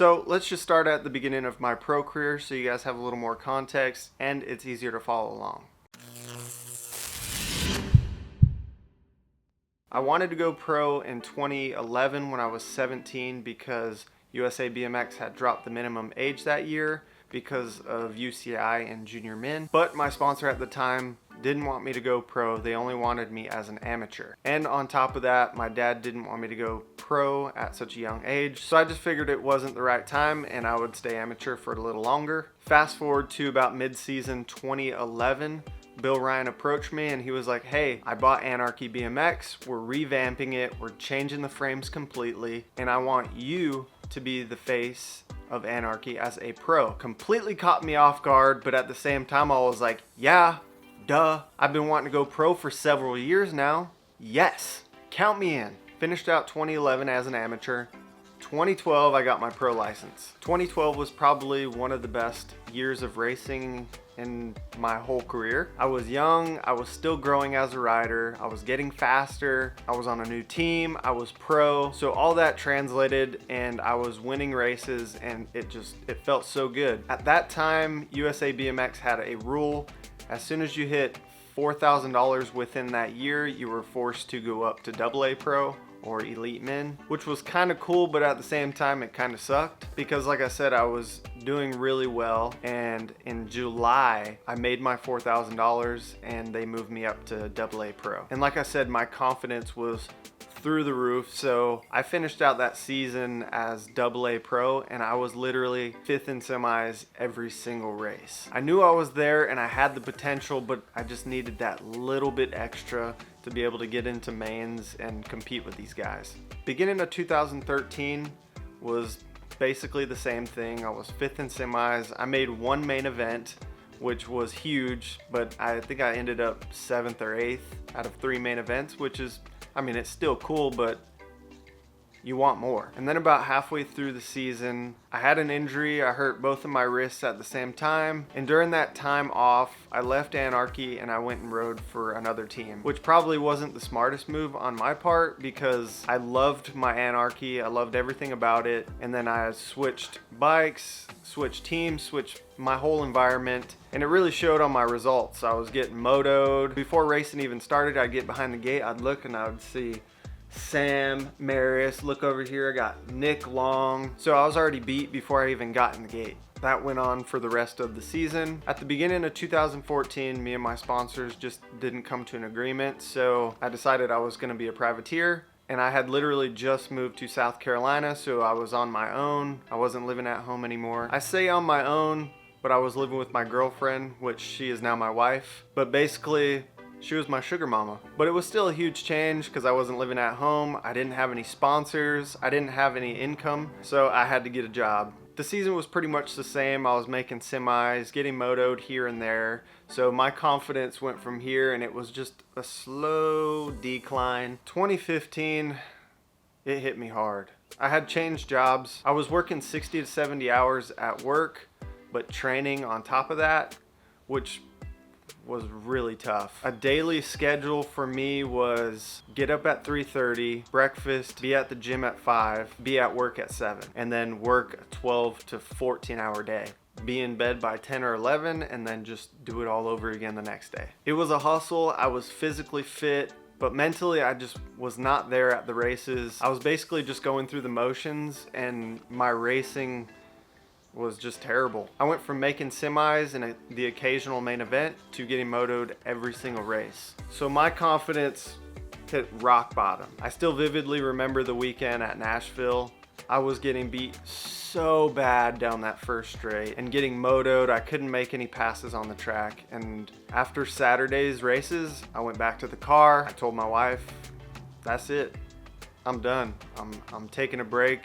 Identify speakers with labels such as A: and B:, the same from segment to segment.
A: So let's just start at the beginning of my pro career so you guys have a little more context and it's easier to follow along. I wanted to go pro in 2011 when I was 17 because USA BMX had dropped the minimum age that year because of UCI and junior min. But my sponsor at the time didn't want me to go pro. They only wanted me as an amateur. And on top of that, my dad didn't want me to go pro at such a young age. So I just figured it wasn't the right time and I would stay amateur for a little longer. Fast forward to about mid-season 2011. Bill Ryan approached me and he was like, hey, I bought Anarchy BMX. We're revamping it. We're changing the frames completely. And I want you to be the face of Anarchy as a pro. Completely caught me off guard, but at the same time, I was like, yeah, duh. I've been wanting to go pro for several years now. Yes, count me in. Finished out 2011 as an amateur. 2012, I got my pro license. 2012 was probably one of the best years of racing in my whole career. I was young, I was still growing as a rider, I was getting faster, I was on a new team, I was pro. So all that translated and I was winning races and it felt so good. At that time, USA BMX had a rule. As soon as you hit $4,000 within that year, you were forced to go up to AA Pro or Elite Min, which was kind of cool, but at the same time it kind of sucked because like I said, I was doing really well, and in July I made my $4,000 and they moved me up to AA Pro. And like I said, my confidence was through the roof. So I finished out that season as AA Pro and I was literally 5th in semis every single race. I knew I was there and I had the potential, but I just needed that little bit extra to be able to get into mains and compete with these guys. Beginning of 2013 was basically the same thing. I was 5th in semis. I made one main event, which was huge, but I think I ended up 7th or 8th out of 3 main events, which is, I mean, it's still cool, but you want more. And then about halfway through the season, I had an injury. I hurt both of my wrists at the same time. And during that time off, I left Anarchy and I went and rode for another team, which probably wasn't the smartest move on my part because I loved my Anarchy. I loved everything about it. And then I switched bikes, switched teams, switched my whole environment, and it really showed on my results. I was getting motoed. Before racing even started, I'd get behind the gate, I'd look and I would see Sam, Maris, look over here, I got Nick Long. So I was already beat before I even got in the gate. That went on for the rest of the season. At the beginning of 2014, me and my sponsors just didn't come to an agreement, so I decided I was gonna be a privateer. And I had literally just moved to South Carolina, so I was on my own. I wasn't living at home anymore. I say on my own, but I was living with my girlfriend, which she is now my wife. But basically, she was my sugar mama. But it was still a huge change because I wasn't living at home. I didn't have any sponsors. I didn't have any income. So I had to get a job. The season was pretty much the same. I was making semis, getting motoed here and there. So my confidence went from here and it was just a slow decline. 2015, it hit me hard. I had changed jobs. I was working 60 to 70 hours at work, but training on top of that, which was really tough. A daily schedule for me was get up at 3:30, breakfast, be at the gym at 5, be at work at 7, and then work a 12 to 14 hour day. Be in bed by 10 or 11 and then just do it all over again the next day. It was a hustle. I was physically fit, but mentally I just was not there at the races. I was basically just going through the motions and my racing was just terrible. I went from making semis and the occasional main event to getting motoed every single race. So my confidence hit rock bottom. I still vividly remember the weekend at Nashville. I was getting beat so bad down that first straight and getting motoed. I couldn't make any passes on the track. And after Saturday's races, I went back to the car. I told my wife, that's it. I'm done. I'm taking a break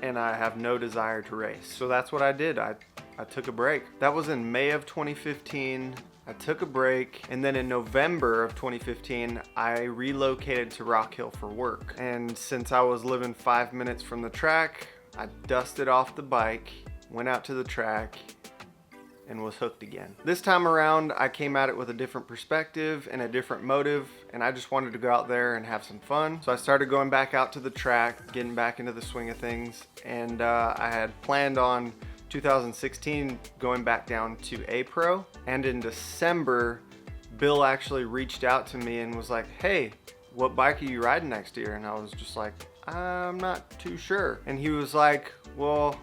A: and I have no desire to race. So that's what I did. I took a break. That was in May of 2015. I took a break, and then in November of 2015, I relocated to Rock Hill for work. And since I was living 5 minutes from the track, I dusted off the bike, went out to the track, and was hooked again. This time around, I came at it with a different perspective and a different motive, and I just wanted to go out there and have some fun. So I started going back out to the track, getting back into the swing of things, and I had planned on 2016 going back down to A Pro. And in December, Bill actually reached out to me and was like, hey, what bike are you riding next year? And I was just like, I'm not too sure. And he was like, well,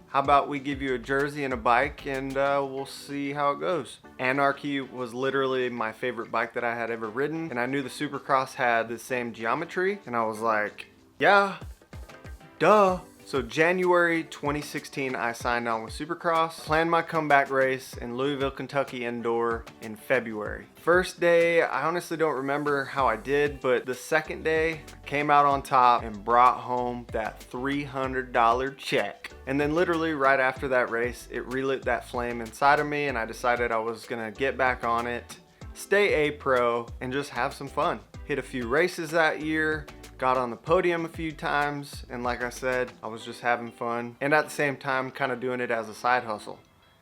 A: how about we give you a jersey and a bike and we'll see how it goes. Anarchy was literally my favorite bike that I had ever ridden, and I knew the Supercross had the same geometry, and I was like, yeah, duh. So January 2016, I signed on with Supercross, planned my comeback race in Louisville, Kentucky indoor in February. First day, I honestly don't remember how I did, but the second day, I came out on top and brought home that $300 check. And then literally right after that race, it relit that flame inside of me, and I decided I was gonna get back on it, stay A Pro, and just have some fun. Hit a few races that year, got on the podium a few times, and like I said, I was just having fun, and at the same time kind of doing it as a side hustle,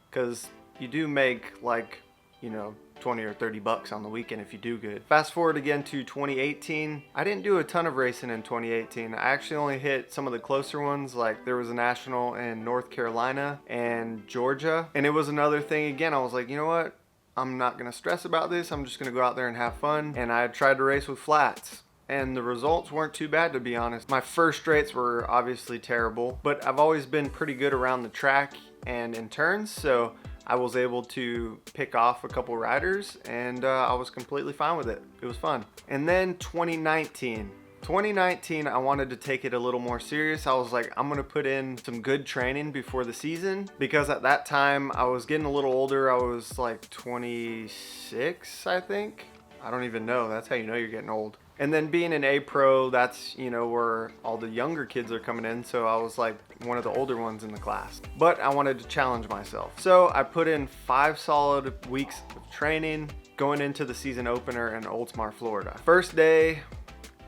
A: because you do make like, you know, 20 or 30 bucks on the weekend if you do good. Fast forward again to 2018. I didn't do a ton of racing in 2018. I actually only hit some of the closer ones, like there was a national in North Carolina and Georgia, and it was another thing again. I was like, you know what, I'm not gonna stress about this, I'm just gonna go out there and have fun. And I tried to race with flats, and the results weren't too bad, to be honest. My first straights were obviously terrible, but I've always been pretty good around the track and in turns, so I was able to pick off a couple riders, and I was completely fine with it. It was fun. And then 2019, I wanted to take it a little more serious. I was like, I'm gonna put in some good training before the season, because at that time I was getting a little older. I was like 26, I think. I don't even know. That's how you know you're getting old. And then being an A Pro, that's, you know, where all the younger kids are coming in, so I was like one of the older ones in the class. But I wanted to challenge myself. So I put in 5 solid weeks of training going into the season opener in Oldsmar, Florida. First day,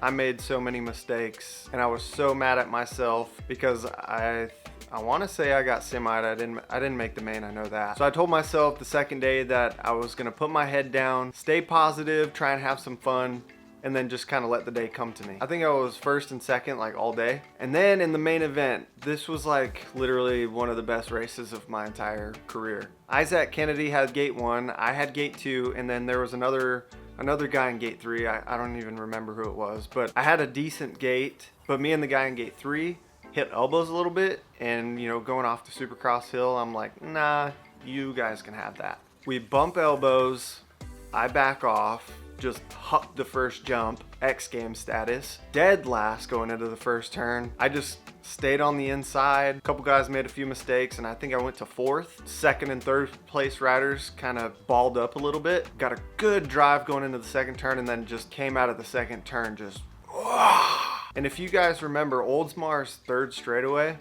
A: I made so many mistakes, and I was so mad at myself because I want to say I got semi'd. I didn't make the main, I know that. So I told myself the second day that I was gonna put my head down, stay positive, try and have some fun, and then just kind of let the day come to me. I think I was first and second like all day. And then in the main event, this was like literally one of the best races of my entire career. Isaac Kennedy had gate 1, I had gate 2, and then there was another guy in gate 3. I don't even remember who it was, but I had a decent gate, but me and the guy in gate 3 hit elbows a little bit, and you know, going off the Supercross hill, I'm like, nah, you guys can have that. We bump elbows, I back off, just huck the first jump, X Games status, dead last going into the first turn. I just stayed on the inside. A couple guys made a few mistakes, and I think I went to 4th. Second and third place riders kind of balled up a little bit. Got a good drive going into the second turn, and then just came out of the second turn just and if you guys remember, Oldsmar's third straightaway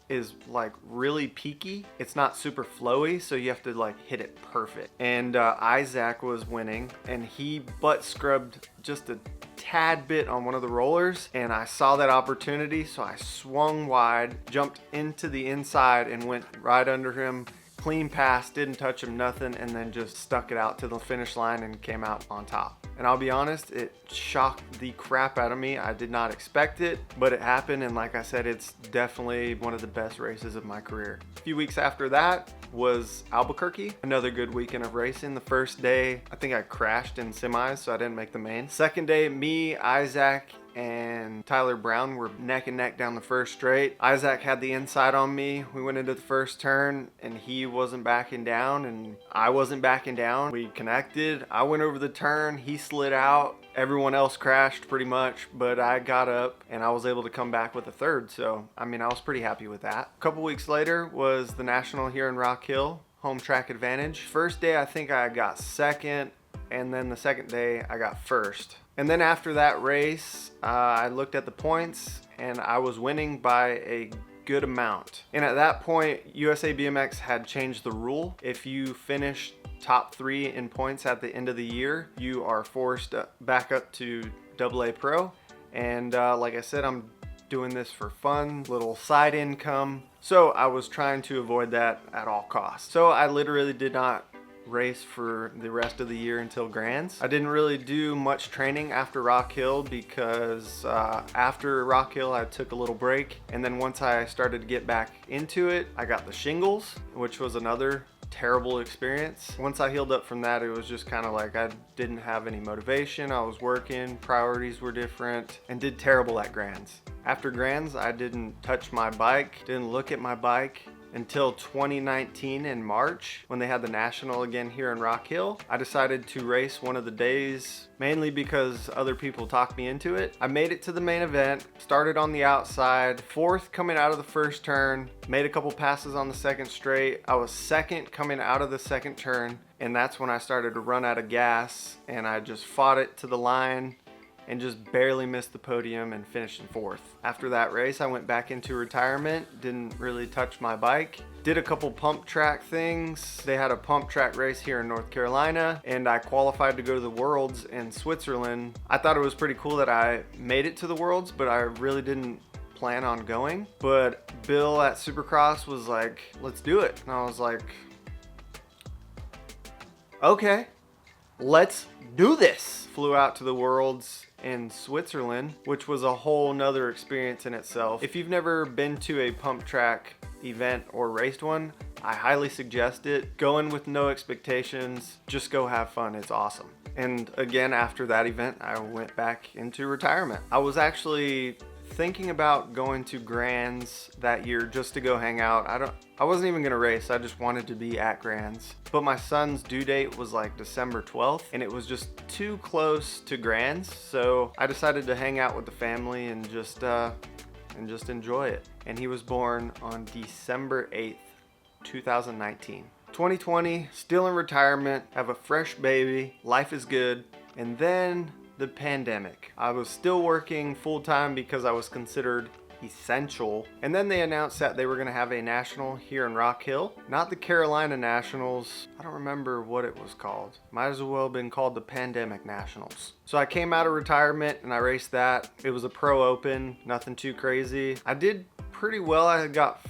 A: is like really peaky. It's not super flowy, so you have to like hit it perfect. And Isaac was winning, and he butt scrubbed just a tad bit on one of the rollers, and I saw that opportunity, so I swung wide, jumped into the inside, and went right under him. Clean pass, didn't touch him, nothing, and then just stuck it out to the finish line and came out on top. And I'll be honest, it shocked the crap out of me. I did not expect it, but it happened, and like I said, it's definitely one of the best races of my career. A few weeks after that was Albuquerque, another good weekend of racing. The first day, I think I crashed in semis, so I didn't make the main. Second day, me, Isaac, and Tyler Brown were neck and neck down the first straight. Isaac had the inside on me. We went into the first turn, and he wasn't backing down, and I wasn't backing down. We connected. I went over the turn. He slid out. Everyone else crashed pretty much, but I got up and I was able to come back with a third. So, I mean, I was pretty happy with that. A couple weeks later was the National here in Rock Hill, home track advantage. First day, I think I got second, and then the second day I got first. And then after that race, I looked at the points, and I was winning by a good amount. And at that point, USA BMX had changed the rule. If you finish top 3 in points at the end of the year, you are forced back up to AA Pro. And like I said, I'm doing this for fun, little side income. So I was trying to avoid that at all costs. So I literally did not race for the rest of the year until Grands. I didn't really do much training after Rock Hill because after Rock Hill I took a little break, and then once I started to get back into it, I got the shingles, which was another terrible experience. Once I healed up from that, it was just kind of like I didn't have any motivation. I was working, priorities were different, and did terrible at Grands. After Grands, I didn't touch my bike, didn't look at my bike until 2019 in March when they had the National again here in Rock Hill. I decided to race one of the days, mainly because other people talked me into it. I made it to the main event, started on the outside, fourth coming out of the first turn, made a couple passes on the second straight. I was second coming out of the second turn, and that's when I started to run out of gas, and I just fought it to the line and just barely missed the podium and finished in fourth. After that race, I went back into retirement, didn't really touch my bike. Did a couple pump track things. They had a pump track race here in North Carolina, and I qualified to go to the Worlds in Switzerland. I thought it was pretty cool that I made it to the Worlds, but I really didn't plan on going. But Bill at Supercross was like, let's do it. And I was like, okay, let's do this. Flew out to the Worlds in Switzerland, which was a whole nother experience in itself. If you've never been to a pump track event or raced one, I highly suggest it. Go in with no expectations, just go have fun, it's awesome. And again, after that event, I went back into retirement. I was actually thinking about going to Grands that year just to go hang out. I wasn't even gonna race, I just wanted to be at Grands. But my son's due date was like December 12th, and it was just too close to Grands, so I decided to hang out with the family and just enjoy it. And he was born on December 8th, 2019. 2020, still in retirement, have a fresh baby, life is good, and then the pandemic. I was still working full-time because I was considered essential, and then they announced that they were going to have a national here in Rock Hill. Not the Carolina Nationals, I don't remember what it was called. Might as well have been called the Pandemic Nationals. So I came out of retirement and I raced that. It was a pro open, nothing too crazy. I did pretty well. I got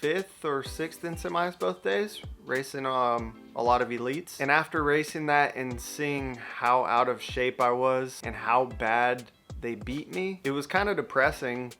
A: 5th or 6th in semis both days, racing a lot of elites. And after racing that and seeing how out of shape I was and how bad they beat me, it was kind of depressing.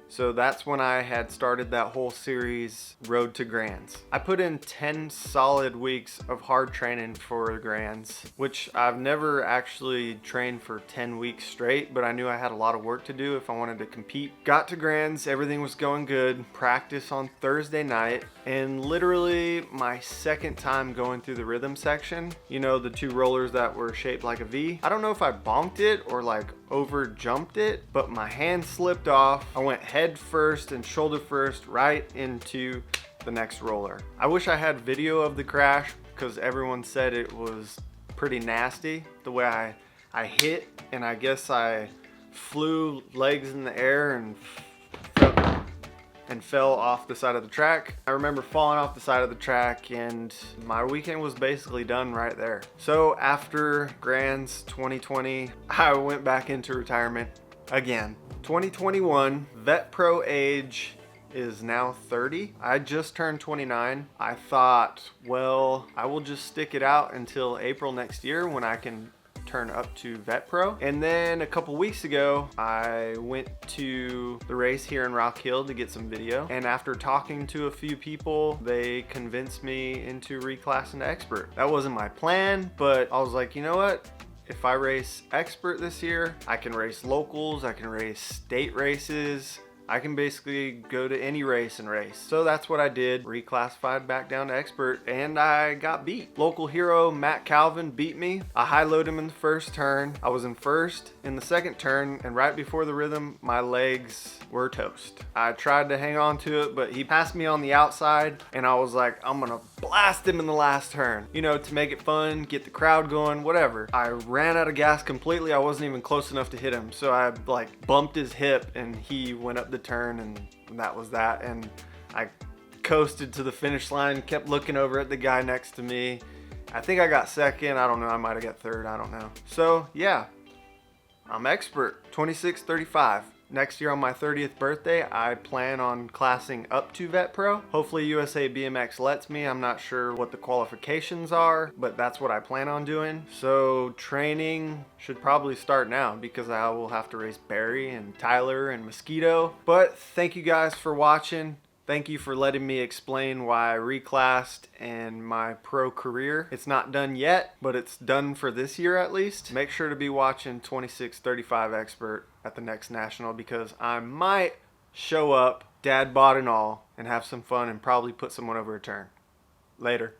A: So that's when I had started that whole series, Road to Grands. I put in 10 solid weeks of hard training for Grands, which I've never actually trained for 10 weeks straight, but I knew I had a lot of work to do if I wanted to compete. Got to Grands, everything was going good. Practice on Thursday night, and literally my second time going through the rhythm section, you know, the 2 rollers that were shaped like a V. I don't know if I bonked it or like over jumped it, but my hand slipped off. I went head first and shoulder first right into the next roller. I wish I had video of the crash because everyone said it was pretty nasty the way I hit, and I guess I flew legs in the air and fell off the side of the track. I remember falling off the side of the track, and my weekend was basically done right there. So after Grands 2020, I went back into retirement again. 2021, vet pro age is now 30. I just turned 29. I thought, well, I will just stick it out until April next year when I can turn up to vet pro. And then a couple weeks ago, I went to the race here in Rock Hill to get some video. And after talking to a few people, they convinced me into reclassing to expert. That wasn't my plan, but I was like, you know what? If I race expert this year, I can race locals, I can race state races, I can basically go to any race and race. So that's what I did, reclassified back down to expert, and I got beat. Local hero Matt Calvin beat me. I high-loaded him in the first turn. I was in first in the second turn, and right before the rhythm, my legs were toast. I tried to hang on to it, but he passed me on the outside, and I was like, I'm gonna blast him in the last turn. You know, to make it fun, get the crowd going, whatever. I ran out of gas completely. I wasn't even close enough to hit him, so I like bumped his hip, and he went up the turn, and that was that. And I coasted to the finish line, kept looking over at the guy next to me. I think I got second. I don't know. I might have got third. I don't know. So yeah, I'm expert. 26-35. next year on my 30th birthday, I plan on classing up to Vet Pro. Hopefully USA BMX lets me. I'm not sure what the qualifications are, but that's what I plan on doing. So training should probably start now because I will have to race Barry and Tyler and Mosquito. But thank you guys for watching. Thank you for letting me explain why I reclassed and my pro career. It's not done yet, but it's done for this year at least. Make sure to be watching 2635 Expert at the next National because I might show up, dad bod and all, and have some fun and probably put someone over a turn. Later.